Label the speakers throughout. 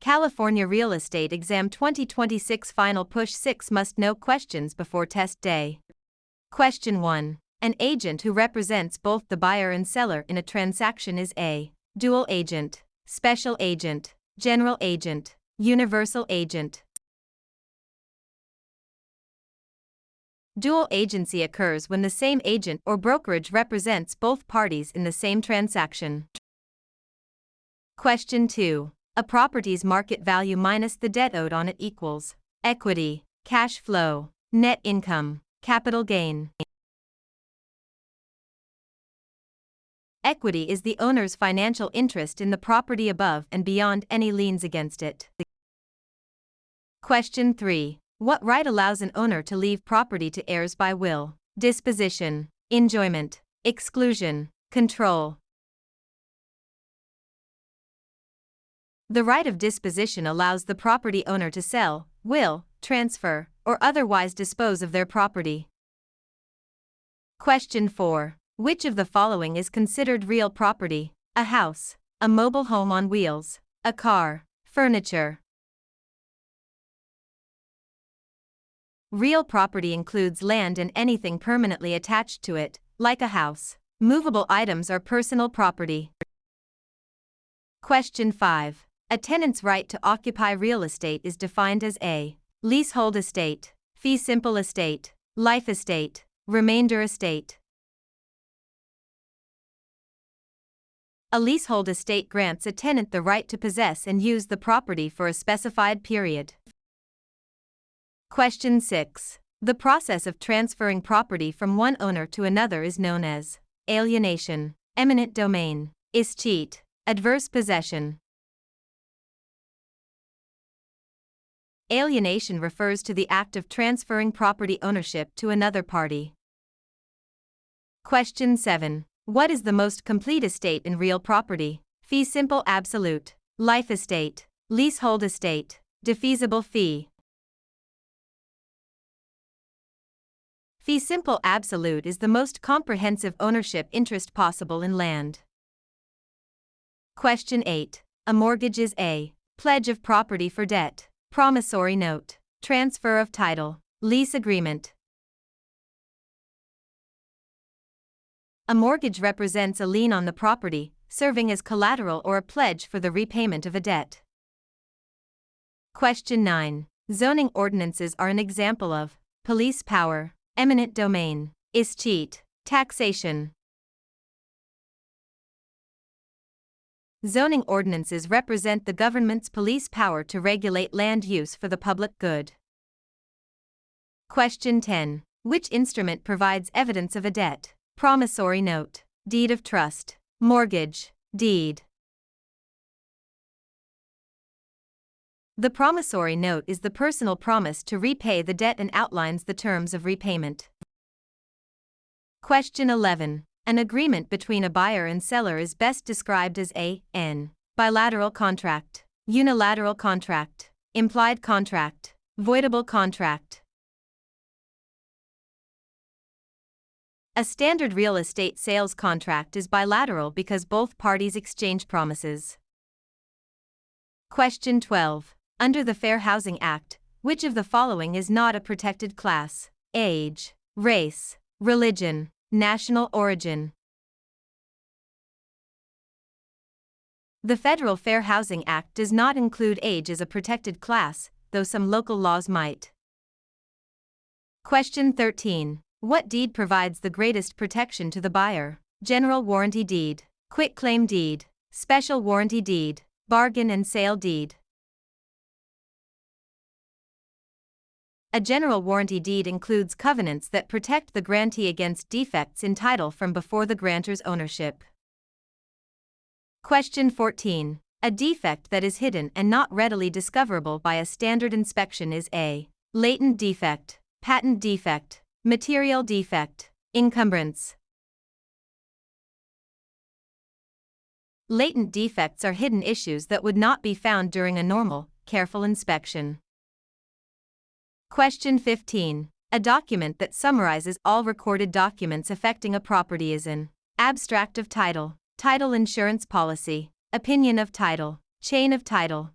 Speaker 1: California Real Estate Exam 2026 Final Push 6 Must Know Questions Before Test Day. Question 1. An agent who represents both the buyer and seller in a transaction is a dual agent, special agent, general agent, universal agent. Dual agency occurs when the same agent or brokerage represents both parties in the same transaction. Question 2. A property's market value minus the debt owed on it equals equity, cash flow, net income, capital gain. Equity is the owner's financial interest in the property above and beyond any liens against it. Question 3. What right allows an owner to leave property to heirs by will, disposition, enjoyment, exclusion, control? The right of disposition allows the property owner to sell, will, transfer, or otherwise dispose of their property. Question 4. Which of the following is considered real property? A house, a mobile home on wheels, a car, furniture. Real property includes land and anything permanently attached to it, like a house. Movable items are personal property. Question 5. A tenant's right to occupy real estate is defined as a leasehold estate, fee simple estate, life estate, remainder estate. A leasehold estate grants a tenant the right to possess and use the property for a specified period. Question 6. The process of transferring property from one owner to another is known as alienation, eminent domain, escheat, adverse possession. Alienation refers to the act of transferring property ownership to another party. Question 7. What is the most complete estate in real property? Fee simple absolute, life estate, leasehold estate, defeasible fee. Fee simple absolute is the most comprehensive ownership interest possible in land. Question 8. A mortgage is a pledge of property for debt, promissory note, transfer of title, lease agreement. A mortgage represents a lien on the property, serving as collateral or a pledge for the repayment of a debt. Question 9. Zoning ordinances are an example of police power, eminent domain, escheat, taxation. Zoning ordinances represent the government's police power to regulate land use for the public good. Question 10. Which instrument provides evidence of a debt? Promissory note, deed of trust, mortgage, deed. The promissory note is the personal promise to repay the debt and outlines the terms of repayment. Question 11. An agreement between a buyer and seller is best described as an bilateral contract, unilateral contract, implied contract, voidable contract. A standard real estate sales contract is bilateral because both parties exchange promises. Question 12. Under the Fair Housing Act, which of the following is not a protected class? Age, race, religion, national origin. The Federal Fair Housing Act does not include age as a protected class, though some local laws might. Question 13. What deed provides the greatest protection to the buyer? General warranty deed, quitclaim deed, special warranty deed, bargain and sale deed. A general warranty deed includes covenants that protect the grantee against defects in title from before the grantor's ownership. Question 14. A defect that is hidden and not readily discoverable by a standard inspection is a latent defect, patent defect, material defect, encumbrance. Latent defects are hidden issues that would not be found during a normal, careful inspection. Question 15. A document that summarizes all recorded documents affecting a property is an abstract of title, title insurance policy, opinion of title, chain of title.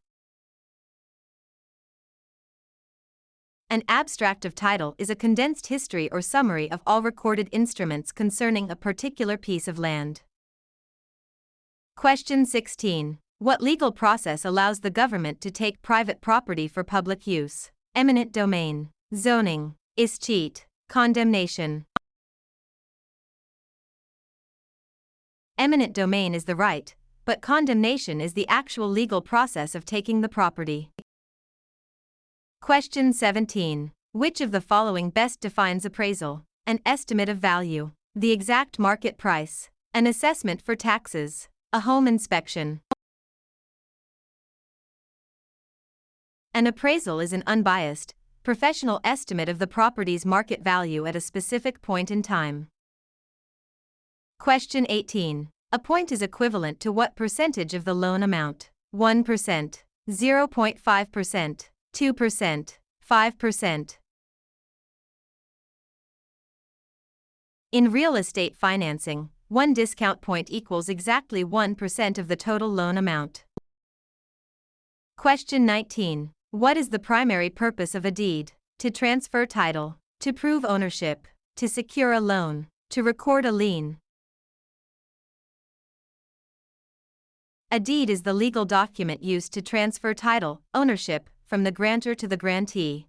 Speaker 1: An abstract of title is a condensed history or summary of all recorded instruments concerning a particular piece of land. Question 16. What legal process allows the government to take private property for public use? Eminent domain, zoning, escheat, condemnation. Eminent domain is the right, but condemnation is the actual legal process of taking the property. Question 17. Which of the following best defines appraisal? An estimate of value, the exact market price, an assessment for taxes, a home inspection. An appraisal is an unbiased, professional estimate of the property's market value at a specific point in time. Question 18. A point is equivalent to what percentage of the loan amount? 1%, 0.5%, 2%, 5%. In real estate financing, one discount point equals exactly 1% of the total loan amount. Question 19. What is the primary purpose of a deed? To transfer title, to prove ownership, to secure a loan, to record a lien. A deed is the legal document used to transfer title, ownership, from the grantor to the grantee.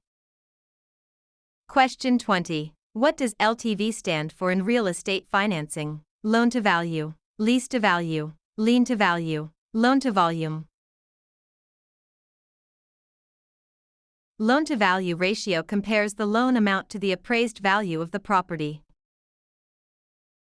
Speaker 1: Question 20. What does LTV stand for in real estate financing? Loan to value, lease to value, lien to value, loan to volume. Loan to value ratio compares the loan amount to the appraised value of the property.